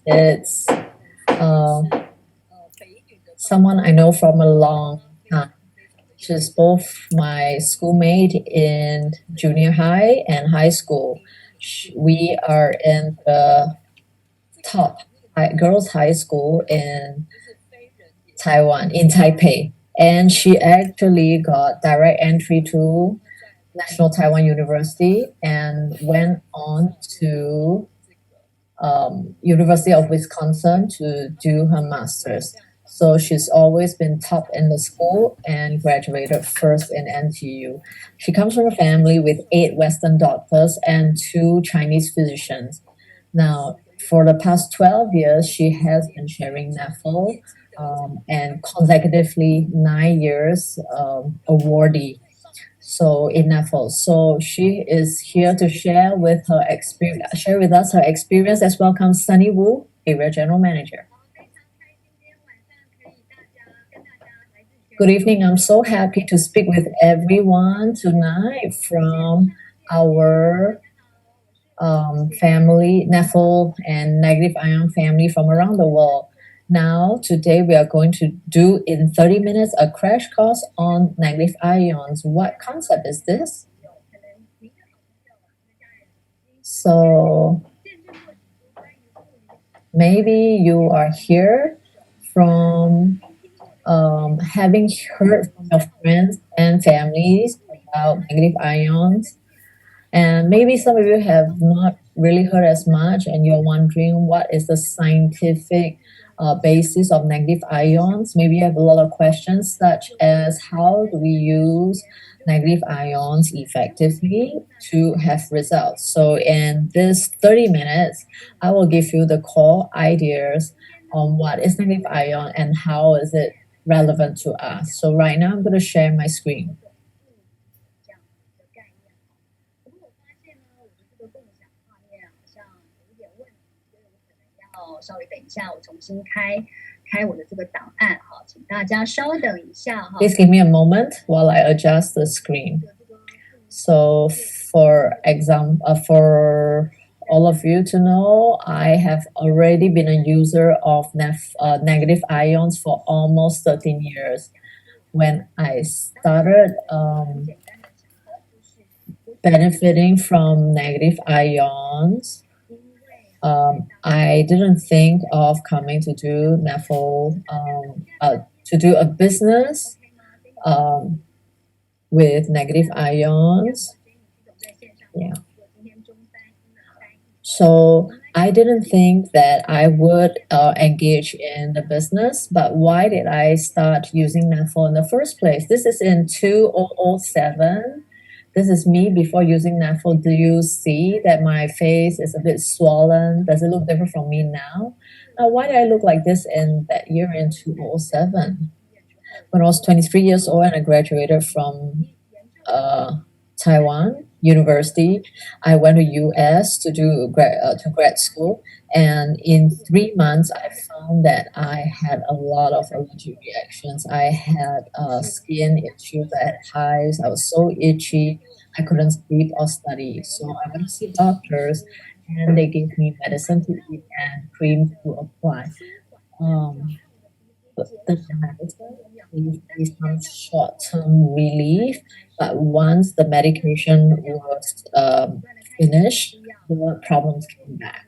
It's uh, someone I know from a long time. She's both my schoolmate in junior high and high school. We are in the top girls' high school in Taiwan, in Taipei. And she actually got direct entry to National Taiwan University and went on to University of Wisconsin to do her master's. So she's always been top in the school and graduated first in NTU. She comes from a family with 8 Western doctors and 2 Chinese physicians. Now, for the past 12 years, she has been sharing Nefful and consecutively 9 years awardee. So in Nefful. So she is here to share with her experience, share with us her experience as welcome Sunny Wu, Area General Manager. Good evening. I'm so happy to speak with everyone tonight from our family, Nefful and negative ion family from around the world. Now, today we are going to do in 30 minutes a crash course on negative ions. What concept is this? So maybe you are here from having heard from your friends and families about negative ions. And maybe some of you have not really heard as much, and you're wondering what is the scientific basis of negative ions. Maybe you have a lot of questions, such as how do we use negative ions effectively to have results. So, in this 30 minutes, I will give you the core ideas on what is negative ion and how is it relevant to us. So, right now, I'm going to share my screen. Please give me a moment while I adjust the screen. So, for all of you to know, I have already been a user of negative ions for almost 13 years. When I started benefiting from negative ions, I didn't think of coming to do Nefful, to do a business um, with negative ions. Yeah. So I didn't think that I would engage in the business, but why did I start using Nefful in the first place? This is in 2007. This is me before using Nefful. Do you see that my face is a bit swollen? Does it look different from me now? Now, why did I look like this in that year in 2007? When I was 23 years old and I graduated from Taiwan University, I went to US to do grad school, and in 3 months, I found that I had a lot of allergic reactions. I had skin issues, I had hives, I was so itchy, I couldn't sleep or study. So I went to see doctors, and they gave me medicine to eat and cream to apply. Um, the medicine gave me some short-term relief, but once the medication was finished, the problems came back.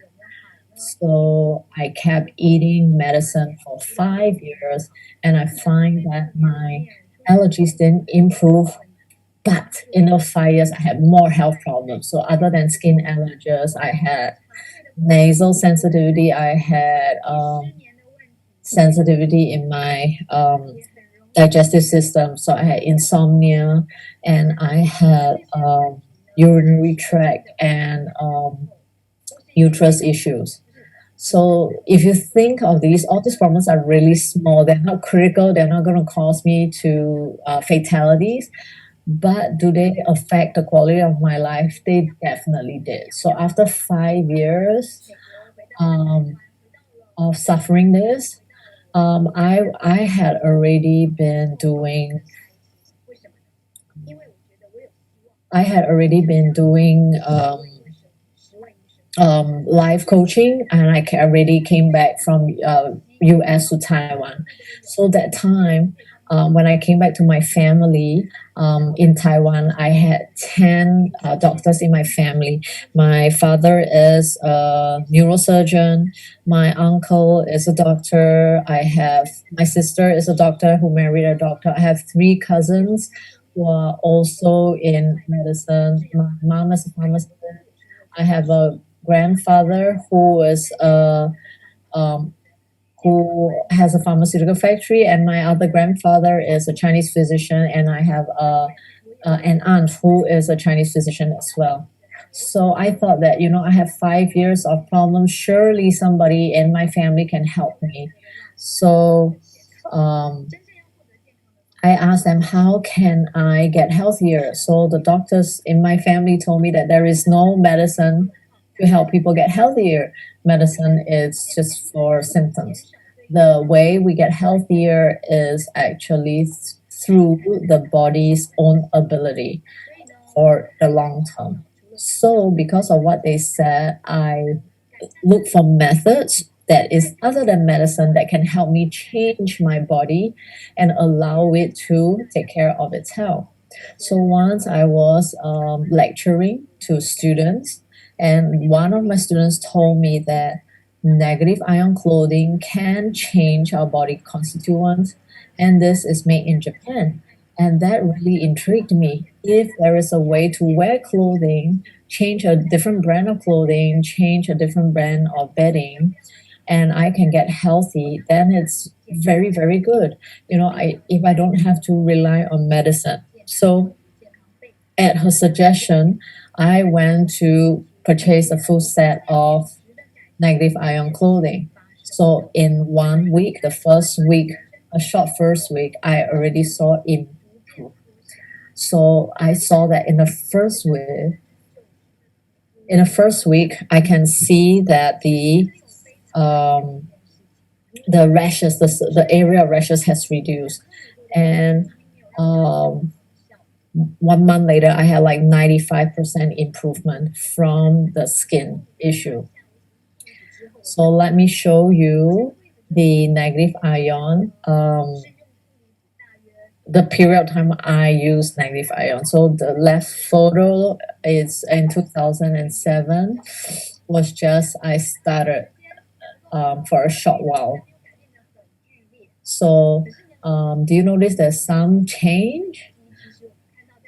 So I kept eating medicine for 5 years, and I find that my allergies didn't improve. But in those 5 years, I had more health problems. So other than skin allergies, I had nasal sensitivity. I had sensitivity in my digestive system. So I had insomnia, and I had urinary tract and uterus issues. So if you think of these, all these problems are really small. They're not critical. They're not going to cause me to fatalities. But do they affect the quality of my life? They definitely did. So after 5 years um, of suffering this, I had already been doing I had already been doing life coaching, and already came back from US to Taiwan. So that time, when I came back to my family in Taiwan, I had 10 doctors in my family. My father is a neurosurgeon. My uncle is a doctor. I have my sister is a doctor who married a doctor. I have three cousins who are also in medicine. My mom is a pharmacist. I have a grandfather um, who has a pharmaceutical factory, and my other grandfather is a Chinese physician, and I have an aunt who is a Chinese physician as well. So I thought that, I have 5 years of problems. Surely somebody in my family can help me. So um, I asked them, how can I get healthier? So the doctors in my family told me that there is no medicine to help people get healthier. Medicine is just for symptoms. The way we get healthier is actually through the body's own ability for the long term. So, because of what they said, I look for methods that is other than medicine that can help me change my body and allow it to take care of its health. So once I was lecturing to students, and one of my students told me that negative ion clothing can change our body constituents, and this is made in Japan. And that really intrigued me. If there is a way to wear clothing, change a different brand of clothing, change a different brand of bedding, and I can get healthy, then it's very, very good. If I don't have to rely on medicine. So at her suggestion, I went to purchase a full set of negative ion clothing. So in 1 week, the first week, a short first week, I already saw improvement. So I saw that in the first week, I can see that um, the rashes, the area of rashes has reduced, and um, 1 month later, I had like 95% improvement from the skin issue. So let me show you the negative ion. The period of time I use negative ion. So the left photo is in 2007. Was just I started for a short while. So do you notice there's some change?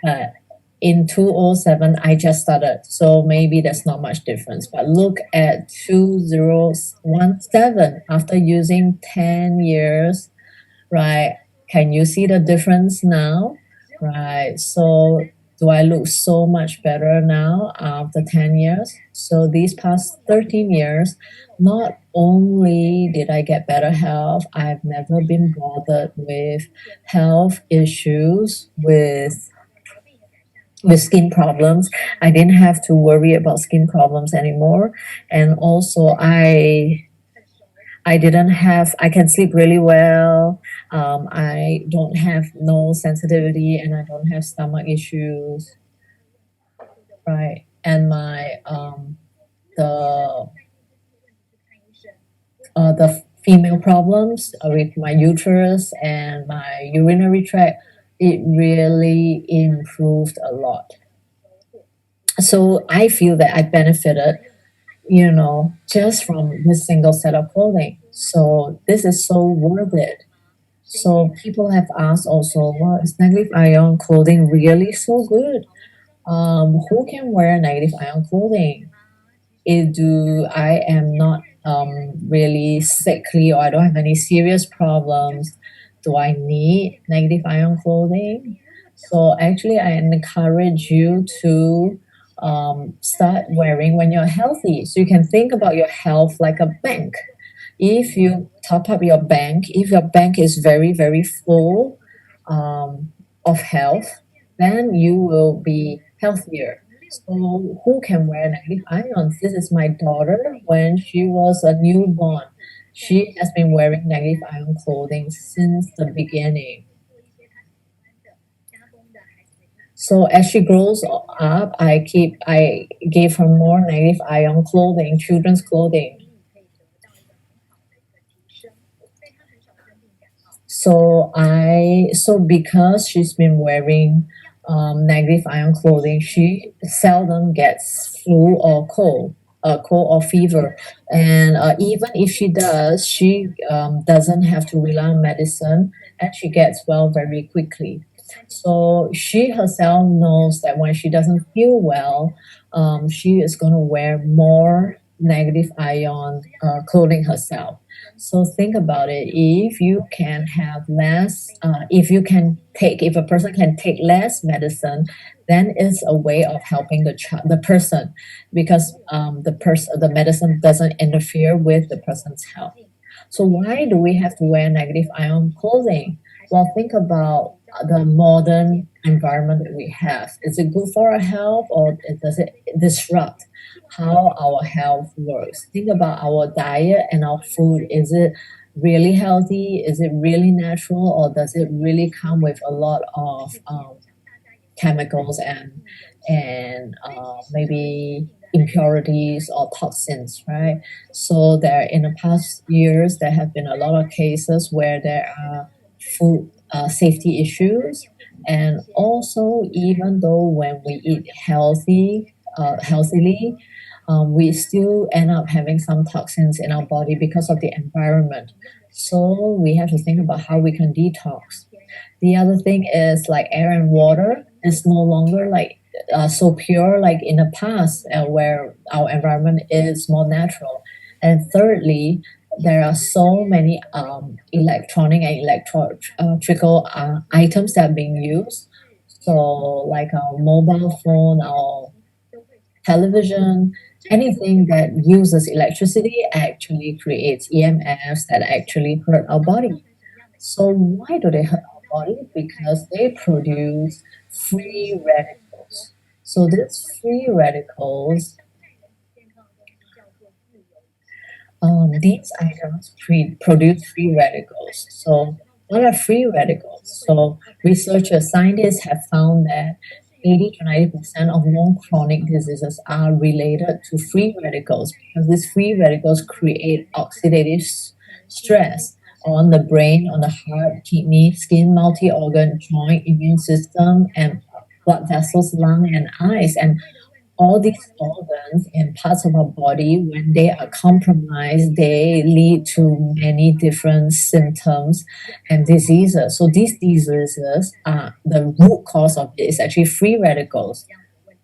But in 2007, I just started. So maybe there's not much difference. But look at 2017 after using 10 years, right? Can you see the difference now? Right. So do I look so much better now after 10 years? So these past 13 years, not only did I get better health, I've never been bothered with health issues, with skin problems. I didn't have to worry about skin problems anymore. And also I didn't have I can sleep really well. I don't have no sensitivity, and I don't have stomach issues, right? And my the female problems with my uterus and my urinary tract, it really improved a lot. So I feel that I benefited, just from this single set of clothing. So this is so worth it. So people have asked also, well, is negative ion clothing really so good? Who can wear negative ion clothing? If do I am not really sickly, or I don't have any serious problems, do I need negative ion clothing? So actually, I encourage you to start wearing when you're healthy. So you can think about your health like a bank. If you top up your bank, if your bank is very, very full of health, then you will be healthier. So who can wear negative ions? This is my daughter when she was a newborn. She has been wearing negative ion clothing since the beginning. So as she grows up, I gave her more negative ion clothing, children's clothing. So because she's been wearing negative ion clothing, she seldom gets flu or cold or fever. And even if she does, she doesn't have to rely on medicine, and she gets well very quickly. So she herself knows that when she doesn't feel well, she is going to wear more negative ion clothing herself. So think about it. If you can have less, if you can take, if a person can take less medicine, then it's a way of helping the person, because the medicine doesn't interfere with the person's health. So why do we have to wear negative ion clothing? Well, think about the modern environment that we have. Is it good for our health, or does it disrupt how our health works? Think about our diet and our food. Is it really healthy? Is it really natural, or does it really come with a lot of chemicals and maybe impurities or toxins, right? So there in the past years there have been a lot of cases where there are food safety issues, and also even though when we eat healthily, we still end up having some toxins in our body because of the environment. So we have to think about how we can detox. The other thing is like air and water is no longer like so pure like in the past, where our environment is more natural. And thirdly, there are so many electronic and electrical items that are being used. So like our mobile phone, our television, anything that uses electricity actually creates EMFs that actually hurt our body. So why do they hurt our body? Because they produce free radicals. So these free radicals, these items produce free radicals. So what are free radicals? So researchers, scientists have found that 80 to 90% of non-chronic diseases are related to free radicals, because these free radicals create oxidative stress on the brain, on the heart, kidney, skin, multi-organ, joint, immune system, and blood vessels, lung, and eyes. And all these organs and parts of our body, when they are compromised, they lead to many different symptoms and diseases. So these diseases are the root cause of it is actually free radicals.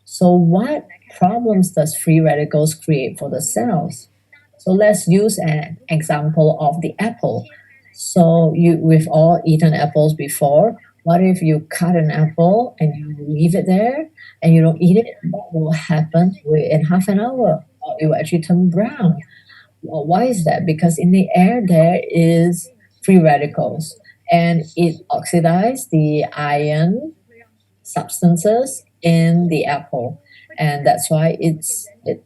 So what problems does free radicals create for the cells? So let's use an example of the apple. So we've all eaten apples before. What if you cut an apple and you leave it there and you don't eat it? What will happen to it in half an hour? Well, it will actually turn brown. Well, why is that? Because in the air there is free radicals, and it oxidizes the iron substances in the apple, and that's why it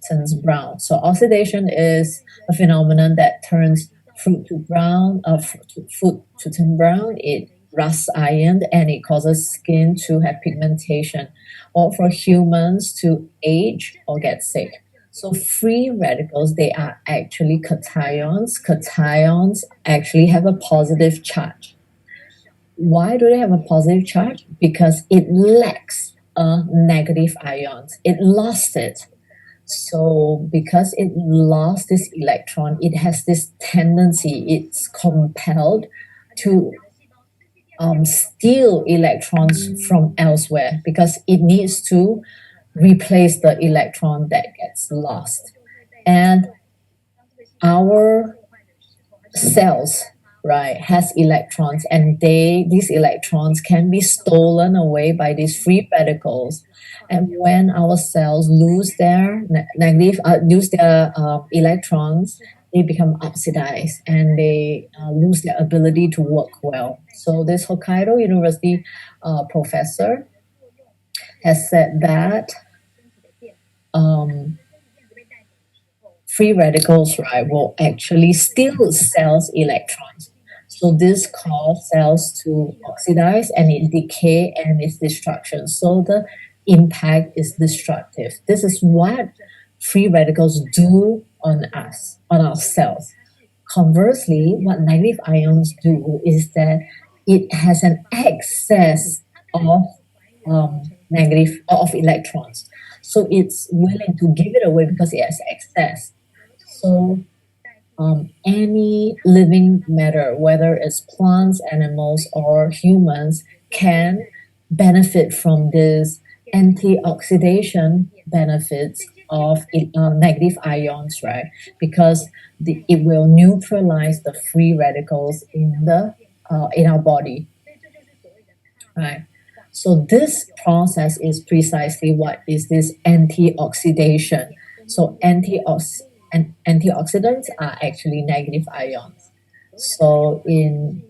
turns brown. So oxidation is a phenomenon that turns fruit to brown, fruit to turn brown. It rusts iron, and it causes skin to have pigmentation, or for humans to age or get sick. So free radicals, they are actually cations. Cations actually have a positive charge. Why do they have a positive charge? Because it lacks a negative ions. It lost it. So because it lost this electron, it has this tendency, it's compelled to steal electrons from elsewhere, because it needs to replace the electron that gets lost. And our cells, right, has electrons, and these electrons can be stolen away by these free radicals. And when our cells lose their lose their electrons, they become oxidized, and they lose their ability to work well. So this Hokkaido University professor has said that um, free radicals, right, will actually steal cells electrons. So this causes cells to oxidize and it decay and its destruction. So the impact is destructive. This is what free radicals do on us, on our cells. Conversely, what negative ions do is that it has an excess of negative of electrons. So it's willing to give it away because it has excess. So any living matter, whether it's plants, animals, or humans, can benefit from this antioxidation benefits of negative ions, right? Because it will neutralize the free radicals in our body, right? So this process is precisely what is this antioxidation. So antioxidants are actually negative ions. So in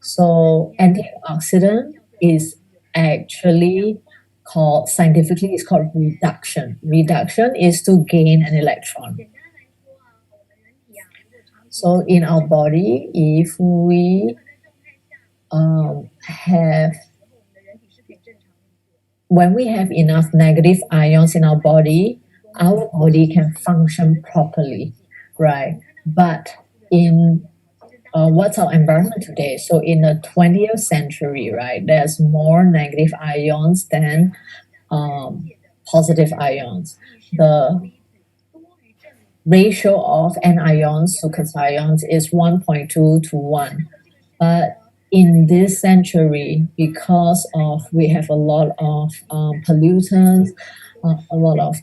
so antioxidant is actually called scientifically it's called reduction. Reduction is to gain an electron. So in our body, if we have when we have enough negative ions in our body can function properly, right? But in what's our environment today? So in the 20th century, right, there's more negative ions than positive ions. The ratio of anions to cations is 1.2 to 1. But in this century, because of we have a lot of pollutants, a lot of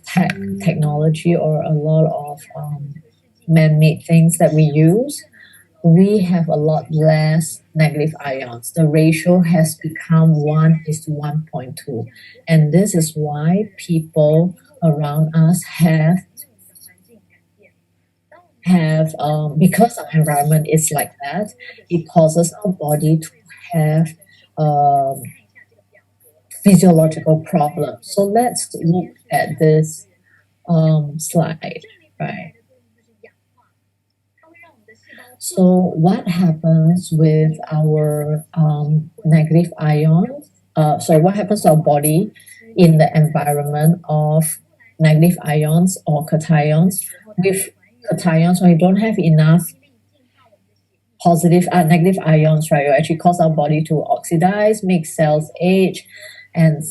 technology, or a lot of man-made things that we use, we have a lot less negative ions. The ratio has become 1 is to 1.2. And this is why people around us because our environment is like that, it causes our body to have um, physiological problems. So let's look at this slide, right? So what happens with our negative ions? What happens to our body in the environment of negative ions or cations? With cations, when we don't have enough negative ions, right, it will actually cause our body to oxidize, make cells age, and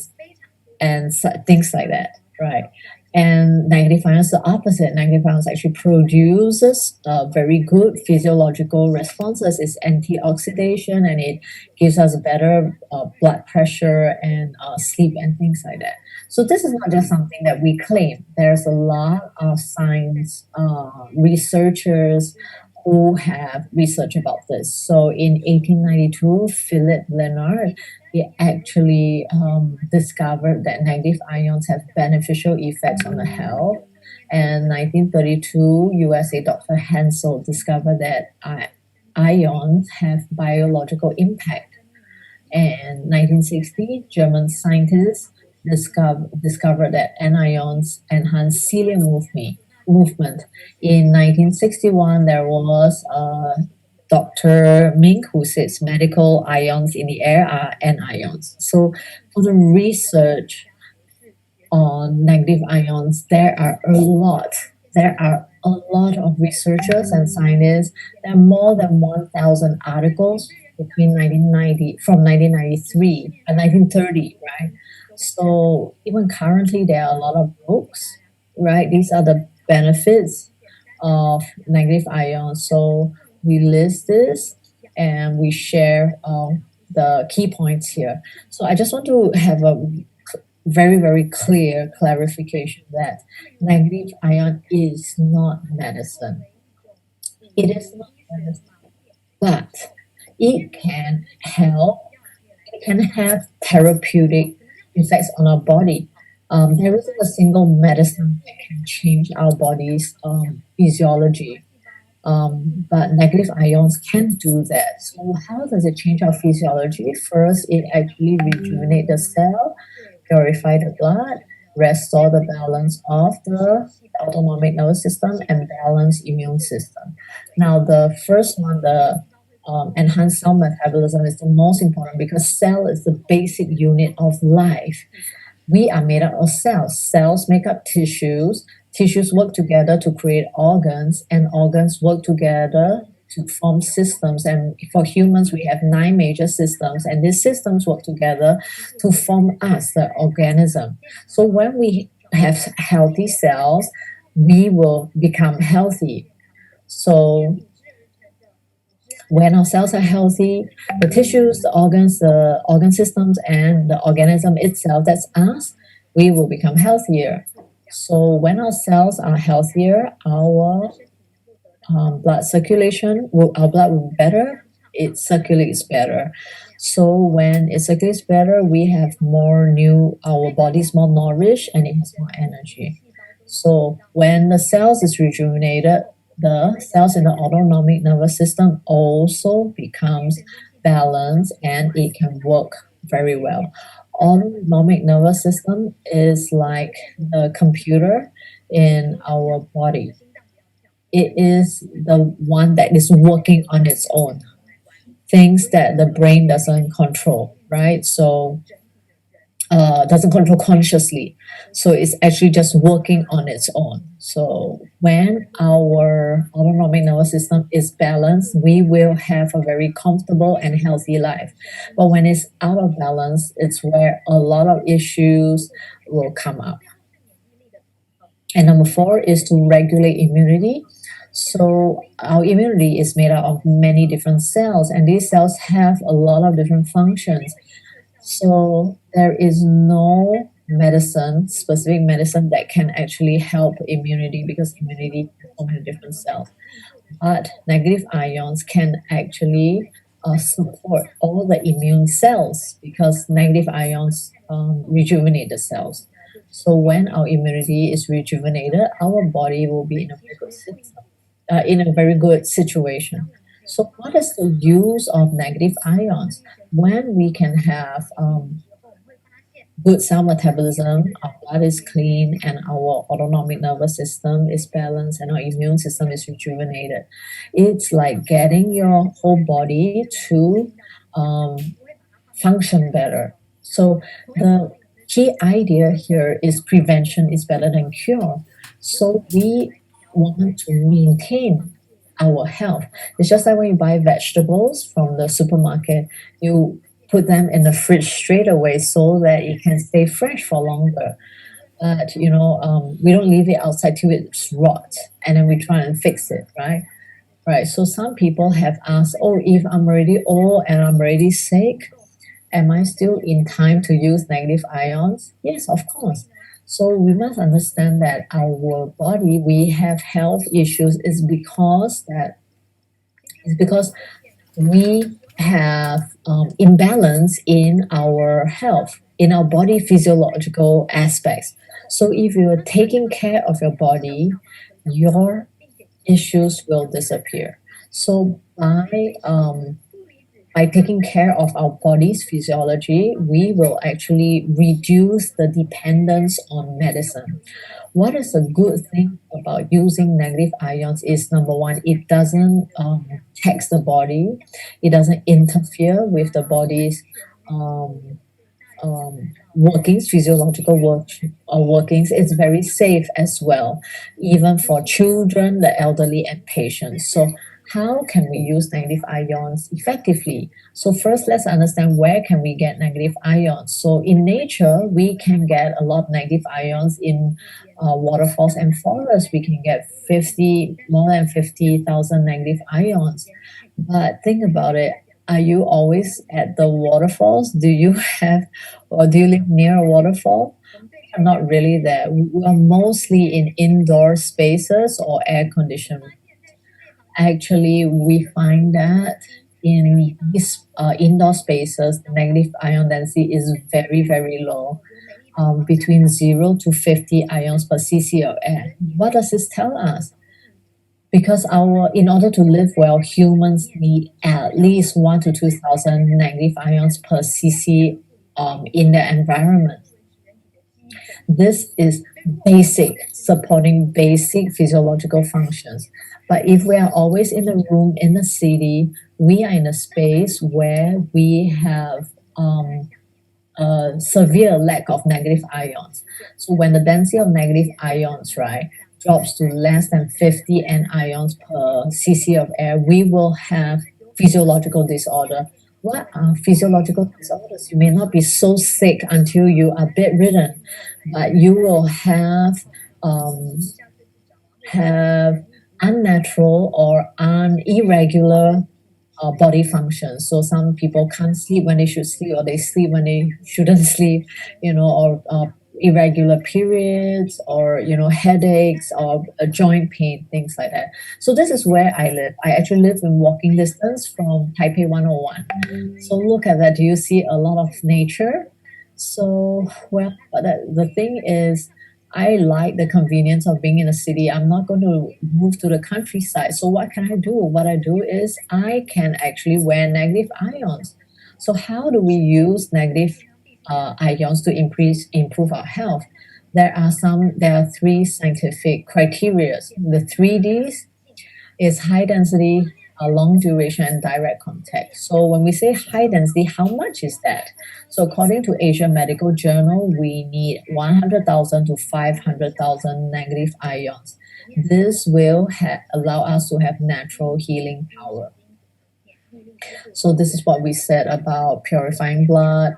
things like that, right? And negative ions, the opposite. Negative ions actually produces very good physiological responses. It's antioxidation and it gives us better blood pressure and sleep and things like that. So this is not just something that we claim. There's a lot of science researchers who have researched about this. So in 1892, Philip Lenard he actually discovered that negative ions have beneficial effects on the health. And 1932, USA Dr. Hansel discovered that ions have biological impact. And 1960, German scientists discovered that anions enhance celiac movement. In 1961, there was Dr. Mink who says medical ions in the air are anions. So for the research on negative ions, there are a lot. There are a lot of researchers and scientists. There are more than 1,000 articles from 1993 and 1930, right? So even currently, there are a lot of books, right? These are the benefits of negative ions. So we list this and we share the key points here. So I just want to have a very, very clear clarification that negative ion is not medicine. It is not medicine, but it can help, it can have therapeutic effects on our body. There isn't a single medicine that can change our body's physiology. But negative ions can do that. So how does it change our physiology? First, it actually rejuvenates the cell, purify the blood, restore the balance of the autonomic nervous system and balance immune system. Now, the first one, the enhanced cell metabolism, is the most important because cell is the basic unit of life. We are made up of cells. Cells make up tissues. Tissues work together to create organs, and organs work together to form systems. And for humans, we have nine major systems, and these systems work together to form us, the organism. So when we have healthy cells, we will become healthy. So when our cells are healthy, the tissues, the organ systems, and the organism itself, that's us, we will become healthier. So when our cells are healthier, our blood circulation, our blood will be better, it circulates better. So when it circulates better, we have our body is more nourished and it has more energy. So when the cells is rejuvenated, the cells in the autonomic nervous system also becomes balanced and it can work very well. Autonomic nervous system is like the computer in our body. It is the one that is working on its own, things that the brain doesn't control, right? So doesn't control consciously. So it's actually just working on its own. So when our autonomic nervous system is balanced, we will have a very comfortable and healthy life. But when it's out of balance, it's where a lot of issues will come up. And number four is to regulate immunity. So our immunity is made up of many different cells, and these cells have a lot of different functions. So there is no specific medicine that can actually help immunity because immunity has so many different cells. But negative ions can actually support all the immune cells because negative ions rejuvenate the cells. So when our immunity is rejuvenated, our body will be in a very good system, in a very good situation. So what is the use of negative ions? When we can have good cell metabolism, our blood is clean, and our autonomic nervous system is balanced, and our immune system is rejuvenated. It's like getting your whole body to um, function better. So the key idea here is prevention is better than cure. So we want to maintain our health. It's just like when you buy vegetables from the supermarket, you put them in the fridge straight away so that it can stay fresh for longer. But we don't leave it outside till it's rot, and then we try and fix it, right? Right. So some people have asked, "Oh, if I'm already old and I'm already sick, am I still in time to use negative ions?" Yes, of course. So we must understand that our body, we have health issues is because we have imbalance in our health, in our body physiological aspects. So if you are taking care of your body, your issues will disappear. So by taking care of our body's physiology, we will actually reduce the dependence on medicine. What is a good thing about using negative ions is number one, it doesn't tax the body, it doesn't interfere with the body's um, workings, workings. It's very safe as well, even for children, the elderly, and patients. So how can we use negative ions effectively? So first, let's understand where can we get negative ions. So in nature, we can get a lot of negative ions in waterfalls and forests. We can get more than 50,000 negative ions. But think about it. Are you always at the waterfalls? Do you have, or do you live near a waterfall? I'm not really there. We are mostly in indoor spaces or air conditioned. Actually, we find that in these indoor spaces, the negative ion density is very, very low, between 0 to 50 ions per cc of air. What does this tell us? Because in order to live well, humans need at least 1 to 2,000 negative ions per cc in the environment. This is basic, supporting basic physiological functions. But if we are always in the room in the city, we are in a space where we have a severe lack of negative ions. So when the density of negative ions, right, drops to less than 50 ions per cc of air, we will have physiological disorder. What are physiological disorders? You may not be so sick until you are bedridden, but you will um, have unnatural or irregular body functions. So some people can't sleep when they should sleep, or they sleep when they shouldn't sleep, or irregular periods, or headaches, or joint pain, things like that. So this is where I live. I actually live in walking distance from Taipei 101. So look at that. Do you see a lot of nature? So, well, but the thing is, I like the convenience of being in a city. I'm not going to move to the countryside. So what can I do? What I do is I can actually wear negative ions. So how do we use negative ions to improve our health? There are three scientific criteria. The three Ds is high density, long duration, and direct contact. So when we say high density, how much is that? So according to Asia Medical Journal, we need 100,000 to 500,000 negative ions. This will allow us to have natural healing power. So this is what we said about purifying blood,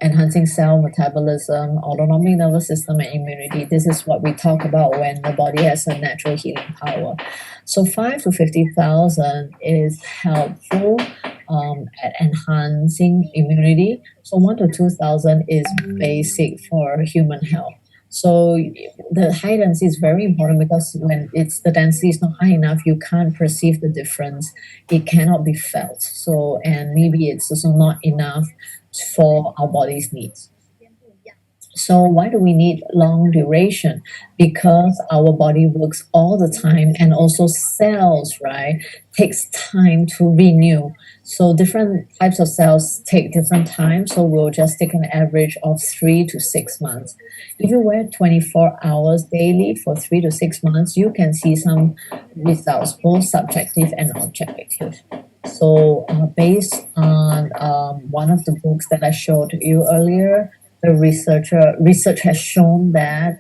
enhancing cell metabolism, autonomic nervous system, and immunity. This is what we talk about when the body has a natural healing power. So 5 to 50,000 is helpful at enhancing immunity. So 1 to 2,000 is basic for human health. So the high density is very important because when the density is not high enough, you can't perceive the difference. It cannot be felt. So and maybe it's also not enough for our body's needs. So why do we need long duration? Because our body works all the time, and also cells, right, takes time to renew. So different types of cells take different time. So we'll just take an average of 3 to 6 months. If you wear 24 hours daily for 3 to 6 months, you can see some results, both subjective and objective. So, based on one of the books that I showed you earlier, the research has shown that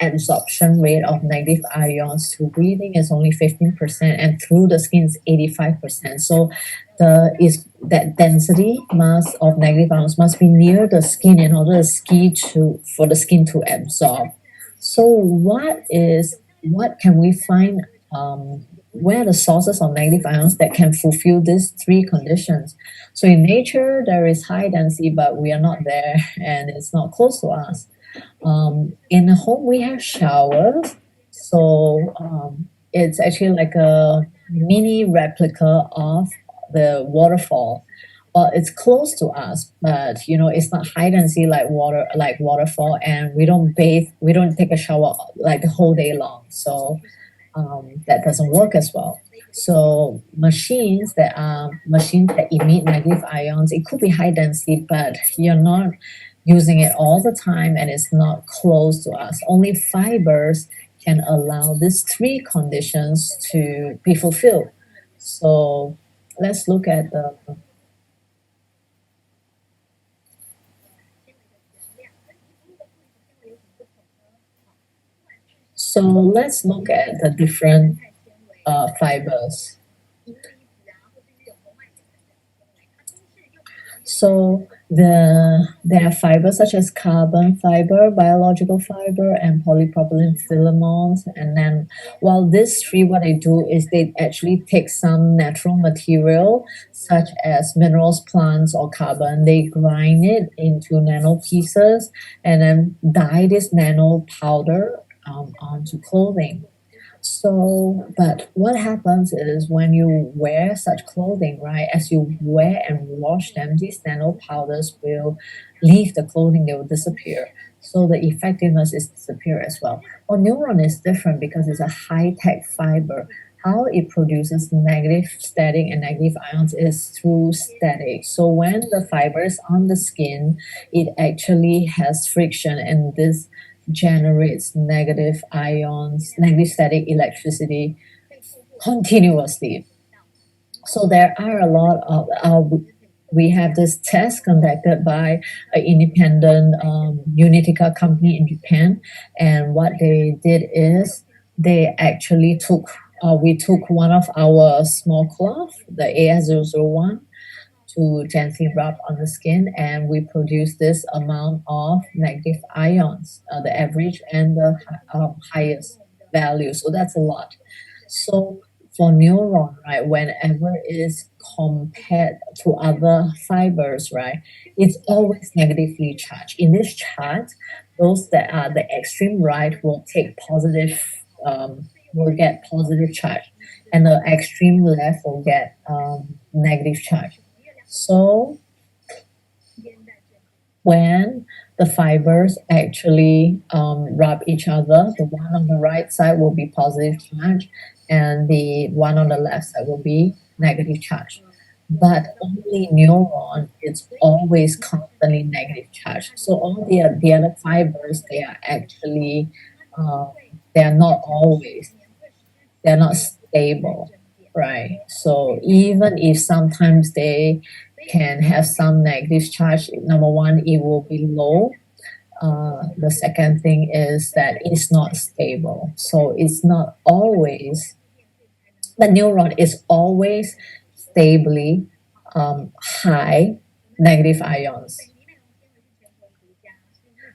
absorption rate of negative ions through breathing is only 15%, and through the skin is 85%. So, that density mass of negative ions must be near the skin in order for the skin to absorb. So, what can we find? Where are the sources of negative ions that can fulfill these three conditions? So in nature, there is high density, but we are not there, and it's not close to us. In a home, we have showers, so it's actually like a mini replica of the waterfall. Well, it's close to us, but it's not high density like waterfall, and we don't bathe, we don't take a shower like the whole day long. So that doesn't work as well. So machines that emit negative ions, it could be high density, but you're not using it all the time, and it's not close to us. Only fibers can allow these three conditions to be fulfilled. So let's look at the so let's look at the different fibers. So there are fibers such as carbon fiber, biological fiber, and polypropylene filaments. And then, while these three, what they do is they actually take some natural material such as minerals, plants, or carbon. They grind it into nano pieces and then dye this nano powder onto clothing. So, but what happens is when you wear such clothing, right, as you wear and wash them, these nano powders will leave the clothing, they will disappear. So the effectiveness is disappear as well. Well, neuron is different because it's a high-tech fiber. how it produces negative static and negative ions is through static. So when the fiber is on the skin, it actually has friction, and this generates negative ions, negative static electricity continuously. So there are a lot of we have this test conducted by an independent Unitica company in Japan, and what they did is they actually took we took one of our small cloth, the AS001, to gently rub on the skin, and we produce this amount of negative ions, the average and the highest value. So that's a lot. So for neuron, right, whenever it is compared to other fibers, right, it's always negatively charged. In this chart, those that are the extreme right will take positive, will get positive charge, and the extreme left will get negative charge. So when the fibers actually rub each other, the one on the right side will be positive charge, and the one on the left side will be negative charge. But only neuron is always constantly negative charge. So all the other fibers, they are actually uh, they are not always, they're not stable, right? So even if sometimes they can have some negative charge, number one, it will be low. The second thing is that it's not stable. So it's not always, the neuron is always stably high negative ions.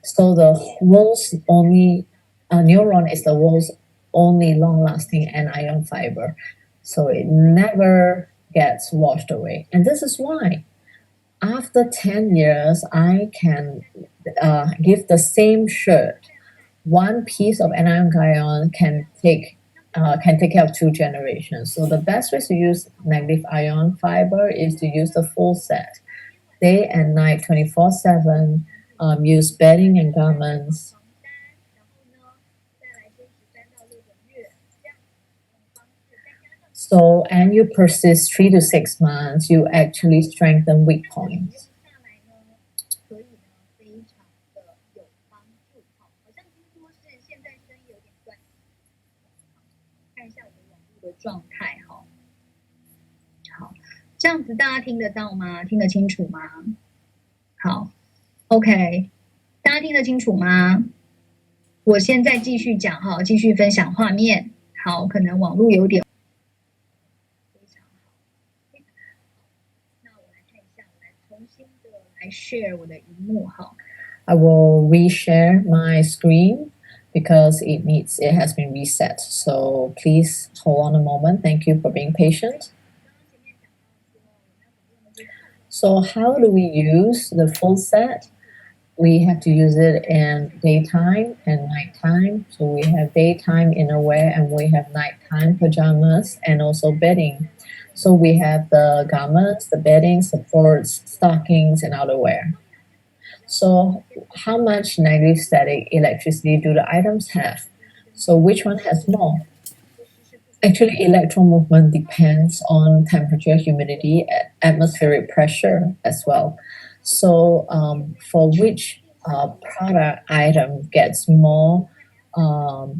So the world's only neuron is the world's only long-lasting anion fiber. So it never gets washed away. And this is why after 10 years, I can give the same shirt. One piece of anion ion can take care of two generations. So the best way to use negative ion fiber is to use the full set, day and night, 24/7. Use bedding and garments. So, and you persist 3 to 6 months, you actually strengthen weak points. I will reshare my screen because it has been reset. So please hold on a moment. Thank you for being patient. So how do we use the full set? We have to use it in daytime and nighttime. So we have daytime innerwear and we have nighttime pajamas and also bedding. So we have the garments, the bedding, supports, stockings, and outerwear. So how much negative static electricity do the items have? So which one has more? Actually, electron movement depends on temperature, humidity, atmospheric pressure as well. So for which product item gets more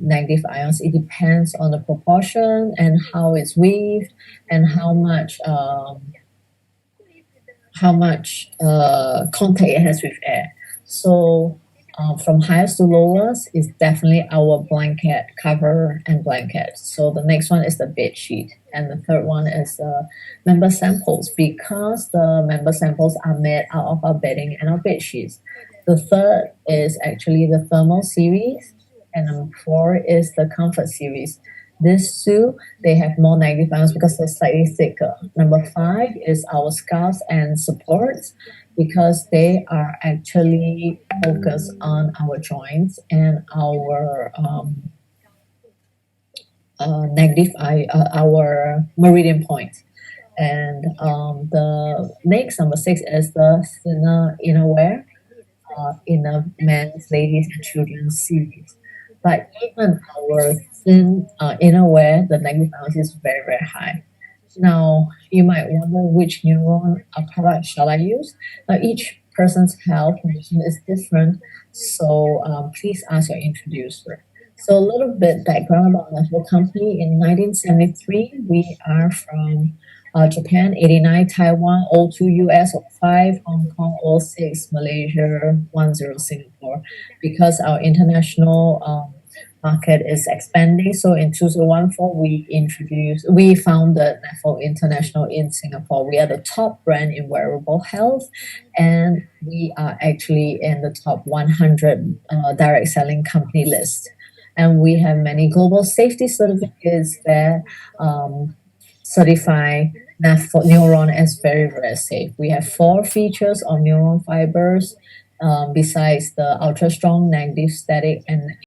negative ions, it depends on the proportion and how it's weaved and how much contact it has with air. So from highest to lowest is definitely our blanket cover and blanket. So the next one is the bed sheet, and the third one is the member samples, because the member samples are made out of our bedding and our bed sheets. The third is actually the thermal series, and number four is the comfort series. These two, they have more negative ions because they're slightly thicker. Number five is our scarves and supports, because they are actually focused on our joints and our our meridian point. And the next, number six, is the thinner innerwear in the men's, ladies, and children's series. but even our thin inner wear, the negative ions is very, very high. Now, you might wonder which neuron product shall I use? Now, each person's health condition is different, so please ask your introducer. So, a little bit background about Nefful company. In 1973, we are from Japan, 89, Taiwan, O 02, US, O 05, Hong Kong, O 06, Malaysia, 10, Singapore. Because our international market is expanding. So in 2014, we founded Nefful International in Singapore. We are the top brand in wearable health, and we are actually in the top 100 direct selling company list. And we have many global safety certificates that certify Nefful neuron as very, very safe. We have four features of neuron fibers. Besides the ultra strong, negative, static, and